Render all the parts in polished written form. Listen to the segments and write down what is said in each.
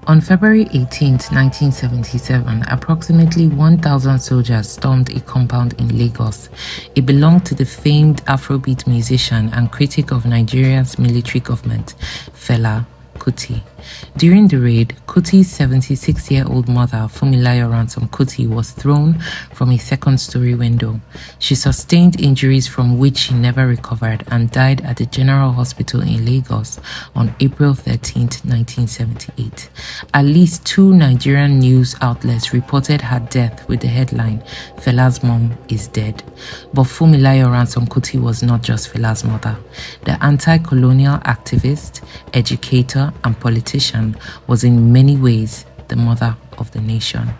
On February 18, 1977, approximately 1,000 soldiers stormed a compound in Lagos. It belonged to the famed Afrobeat musician and critic of Nigeria's military government, Fela Kuti. During the raid, Kuti's 76-year-old mother, Funmilayo Ransome Kuti, was thrown from a second-story window. She sustained injuries from which she never recovered and died at the General Hospital in Lagos on April 13, 1978. At least 2 Nigerian news outlets reported her death with the headline, "Fela's mom is dead." But Funmilayo Ransome Kuti was not just Fela's mother. The anti-colonial activist, educator, and politician was in many ways the mother of the nation.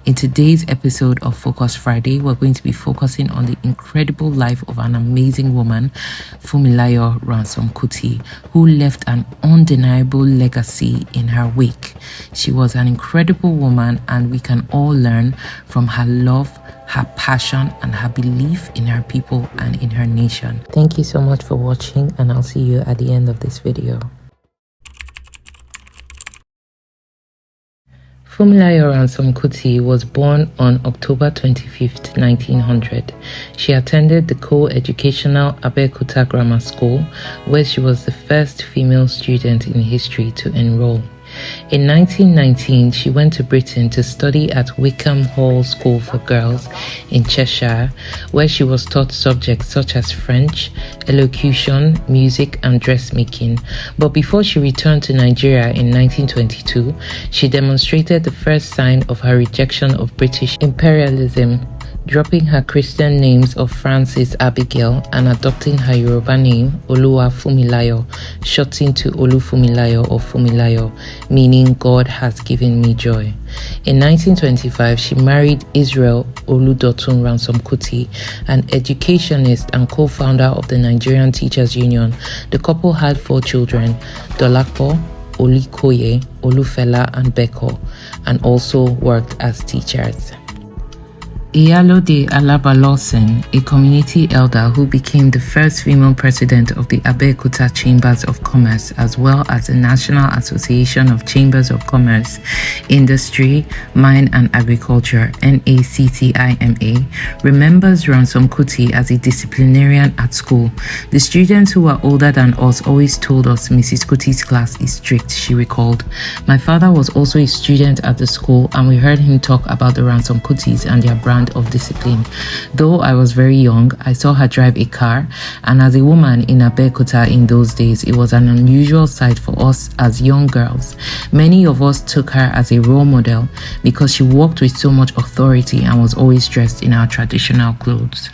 In today's episode of Focus Friday, we're going to be focusing on the incredible life of an amazing woman, Funmilayo Ransome Kuti, who left an undeniable legacy in her wake. She was an incredible woman, and we can all learn from her love, her passion, and her belief in her people and in her nation. Thank you so much for watching, and I'll see you at the end of this video. Funmilayo Ransome Kuti was born on October 25, 1900. She attended the co-educational Abeokuta Grammar School, where she was the first female student in history to enroll. In 1919, she went to Britain to study at Wickham Hall School for Girls in Cheshire, where she was taught subjects such as French, elocution, music, and dressmaking. But before she returned to Nigeria in 1922, she demonstrated the first sign of her rejection of British imperialism, dropping her Christian names of Frances Abigail and adopting her Yoruba name, Oluwa Funmilayo, shortened to Olu Funmilayo or Funmilayo, meaning God has given me joy. In 1925, she married Israel Oludotun Ransome Kuti, an educationist and co-founder of the Nigerian Teachers Union. The couple had 4 children, Dolapo, Olikoye, Olufela, and Beko, and also worked as teachers. Iyalode Alaba Lawson, a community elder who became the first female president of the Abeokuta Chambers of Commerce, as well as the National Association of Chambers of Commerce, Industry, Mine and Agriculture, NACTIMA, remembers Ransome Kuti as a disciplinarian at school. The students who were older than us always told us Mrs Kuti's class is strict, she recalled. My father was also a student at the school, and we heard him talk about the Ransome Kutis and their brand of discipline. Though I was very young, I saw her drive a car, and as a woman in Abeokuta in those days, it was an unusual sight for us as young girls. Many of us took her as a role model because she walked with so much authority and was always dressed in our traditional clothes.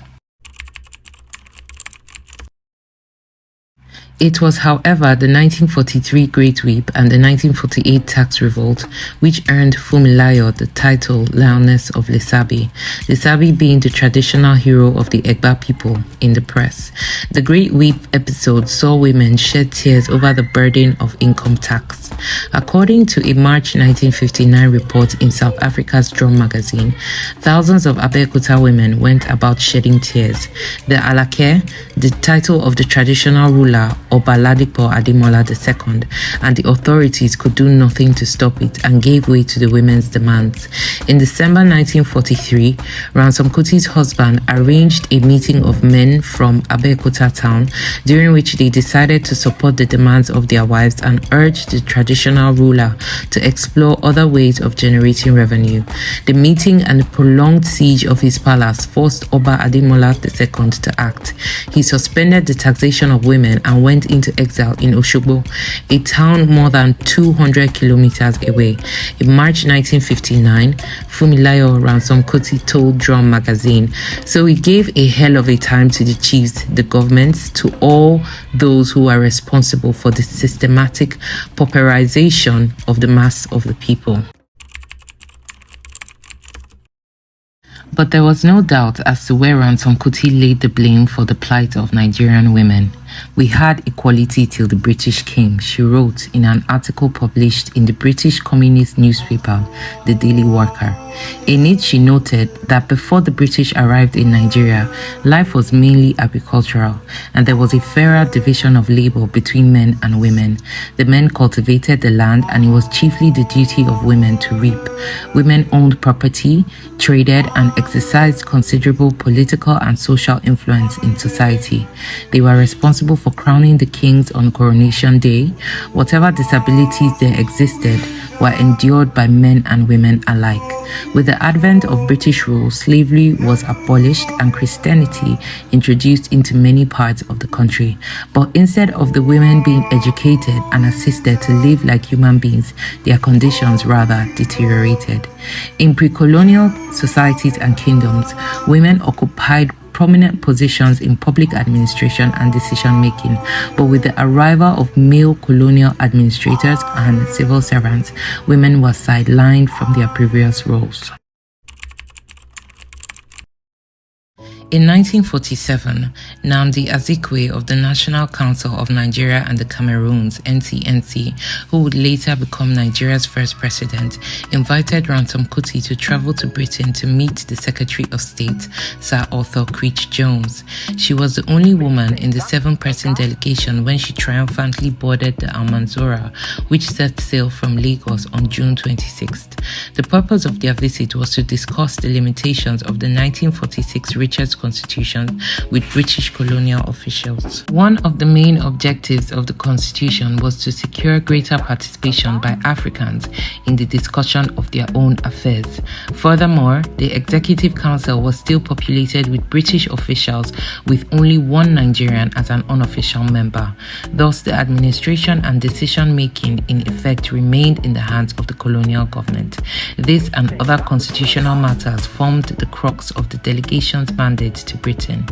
It was, however, the 1943 Great Whip and the 1948 Tax Revolt which earned Funmilayo the title Lioness of Lesabi, Lesabi being the traditional hero of the Egba people in the press. The Great Whip episode saw women shed tears over the burden of income tax. According to a March 1959 report in South Africa's Drum magazine, thousands of Abeokuta women went about shedding tears. The Alake, the title of the traditional ruler, Oba Ladipo Ademola II, and the authorities could do nothing to stop it and gave way to the women's demands. In December 1943, Ransome Kuti's husband arranged a meeting of men from Abeokuta town, during which they decided to support the demands of their wives and urged the traditional ruler to explore other ways of generating revenue. The meeting and the prolonged siege of his palace forced Oba Ademola II to act. He suspended the taxation of women and went into exile in Oshogbo, a town more than 200 kilometers away. In March 1959, Funmilayo Ransome Kuti told Drum magazine, "So we gave a hell of a time to the chiefs, the governments, to all those who are responsible for the systematic pauperization of the mass of the people." But there was no doubt as to where Ransome Kuti laid the blame for the plight of Nigerian women. "We had equality till the British came," she wrote in an article published in the British communist newspaper, The Daily Worker. In it, she noted that before the British arrived in Nigeria, life was mainly agricultural, and there was a fairer division of labor between men and women. The men cultivated the land, and it was chiefly the duty of women to reap. Women owned property, traded, and exercised considerable political and social influence in society. They were responsible for crowning the kings on coronation day. Whatever disabilities there existed were endured by men and women alike. With the advent of British rule, slavery was abolished and Christianity introduced into many parts of the country. But instead of the women being educated and assisted to live like human beings, their conditions rather deteriorated. In pre-colonial societies and kingdoms, women occupied prominent positions in public administration and decision-making, but with the arrival of male colonial administrators and civil servants, women were sidelined from their previous roles. In 1947, Nnamdi Azikiwe of the National Council of Nigeria and the Cameroons, NCNC, who would later become Nigeria's first president, invited Ransome Kuti to travel to Britain to meet the Secretary of State, Sir Arthur Creech Jones. She was the only woman in the 7-person delegation when she triumphantly boarded the Almanzora, which set sail from Lagos on June 26th. The purpose of their visit was to discuss the limitations of the 1946 Richards Constitution with British colonial officials. One of the main objectives of the Constitution was to secure greater participation by Africans in the discussion of their own affairs. Furthermore, the Executive Council was still populated with British officials, with only one Nigerian as an unofficial member. Thus, the administration and decision-making in effect remained in the hands of the colonial government. This and other constitutional matters formed the crux of the delegation's mandate to Britain.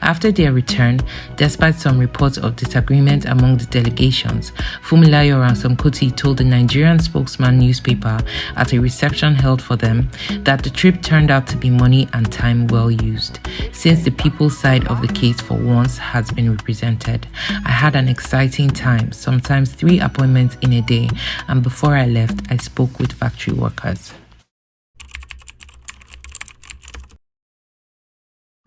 After their return, despite some reports of disagreement among the delegations, Funmilayo Ransome Kuti told the Nigerian spokesman newspaper at a reception held for them that the trip turned out to be money and time well used. Since the people's side of the case for once has been represented, I had an exciting time, sometimes 3 appointments in a day, and before I left, I spoke with factory workers.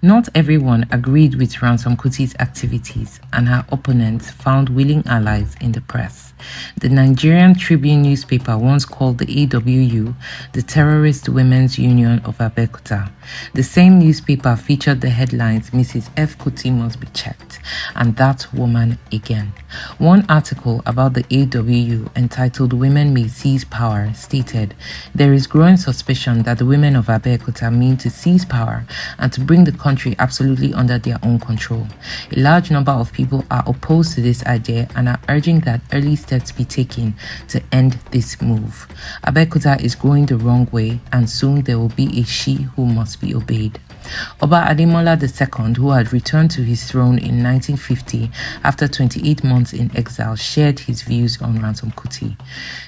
Not everyone agreed with Ransome Kuti's activities, and her opponents found willing allies in the press. The Nigerian Tribune newspaper once called the AWU the Terrorist Women's Union of Abeokuta. The same newspaper featured the headlines, "Mrs F. Kuti must be checked," and "That Woman Again." One article about the AWU, entitled "Women May Seize Power," stated, "There is growing suspicion that the women of Abeokuta mean to seize power and to bring the country absolutely under their own control. A large number of people are opposed to this idea and are urging that early steps be taken to end this move. Abeokuta is going the wrong way, and soon there will be a she who must be obeyed." Oba Ademola II, who had returned to his throne in 1950 after 28 months in exile, shared his views on Ransome Kuti.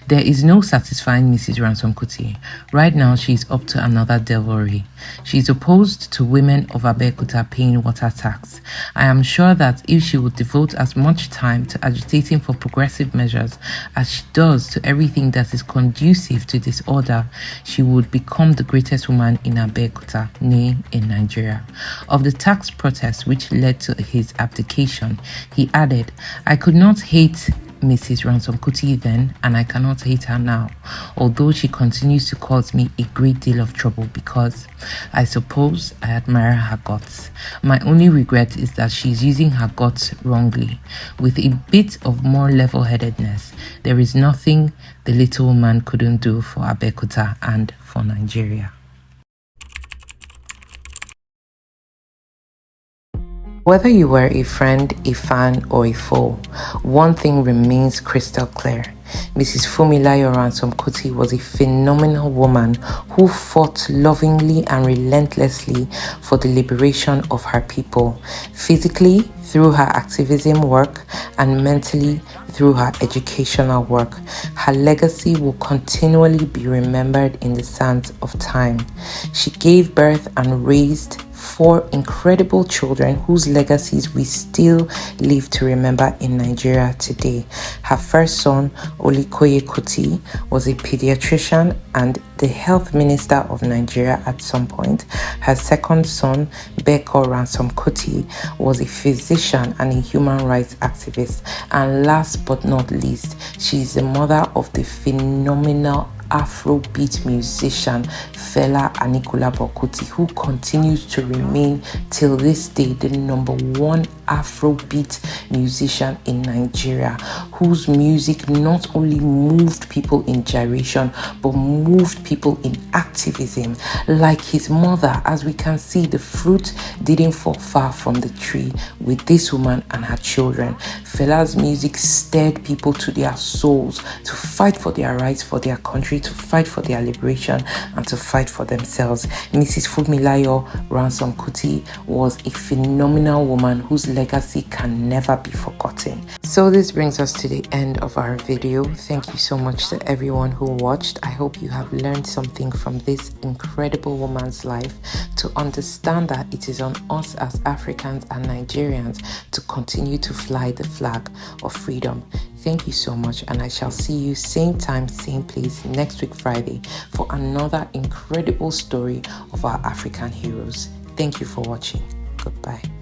"There is no satisfying Mrs. Ransome Kuti. Right now she is up to another devilry. She is opposed to women of Abeokuta paying water tax. I am sure that if she would devote as much time to agitating for progressive measures as she does to everything that is conducive to disorder, she would become the greatest woman in Abeokuta, nay, in Nigeria." Of the tax protest which led to his abdication, he added, "I could not hate Mrs. Ransome Kuti then, and I cannot hate her now, although she continues to cause me a great deal of trouble because I suppose I admire her guts. My only regret is that she is using her guts wrongly. With a bit of more level-headedness, there is nothing the little woman couldn't do for Abeokuta and for Nigeria." Whether you were a friend, a fan, or a foe, one thing remains crystal clear. Mrs. Funmilayo Ransome Kuti was a phenomenal woman who fought lovingly and relentlessly for the liberation of her people, physically through her activism work and mentally through her educational work. Her legacy will continually be remembered in the sands of time. She gave birth and raised 4 incredible children whose legacies we still live to remember in Nigeria today. Her first son, Olikoye Kuti, was a pediatrician and the health minister of Nigeria at some point. Her second son, Beko Ransome Kuti, was a physician and a human rights activist. And last but not least, she is the mother of the phenomenal Afrobeat musician Fela Anikulapo Kuti, who continues to remain till this day the #1 Afrobeat musician in Nigeria, whose music not only moved people in gyration but moved people in activism. Like his mother, as we can see, the fruit didn't fall far from the tree with this woman and her children. Fela's music stirred people to their souls to fight for their rights, for their country, to fight for their liberation, and to fight for themselves. Mrs Funmilayo Ransome Kuti was a phenomenal woman whose legacy can never be forgotten. So this brings us to the end of our video. Thank you so much to everyone who watched. I hope you have learned something from this incredible woman's life, to understand that it is on us as Africans and Nigerians to continue to fly the flag of freedom. Thank you so much, and I shall see you same time, same place next week Friday for another incredible story of our African heroes. Thank you for watching. Goodbye.